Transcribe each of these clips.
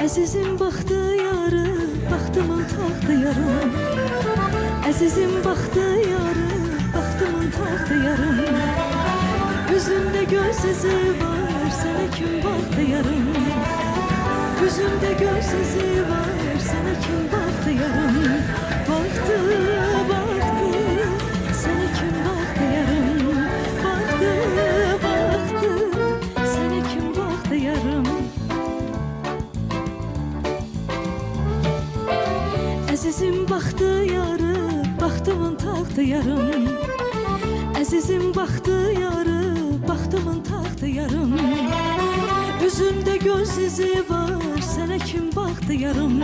Əzizim baxdı yarı, baxtımın taxtı yarım. Əzizim baxdı yarı, baxtımın taxtı yarım. Üzümdə göz izi var, sənə kim baxdı yarım. Üzümdə göz izi var, sənə kim baxdı yarım. Baxdı, baxdı, sənə kim baxdı yarım. Baxdı, baxdı, sənə kim baxdı yarım. Əzizim baxdı yarı, baxtımın taxtı yarım. Əzizim baxdı yarı, baxtımın taxtı yarım. Üzümdə göz izi var, sənə kim baxdı yarım.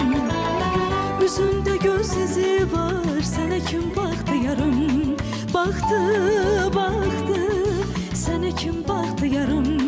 Üzümdə göz izi var, sənə kim baxdı yarım. Baxdı, baxdı, sənə kim baxdı yarım.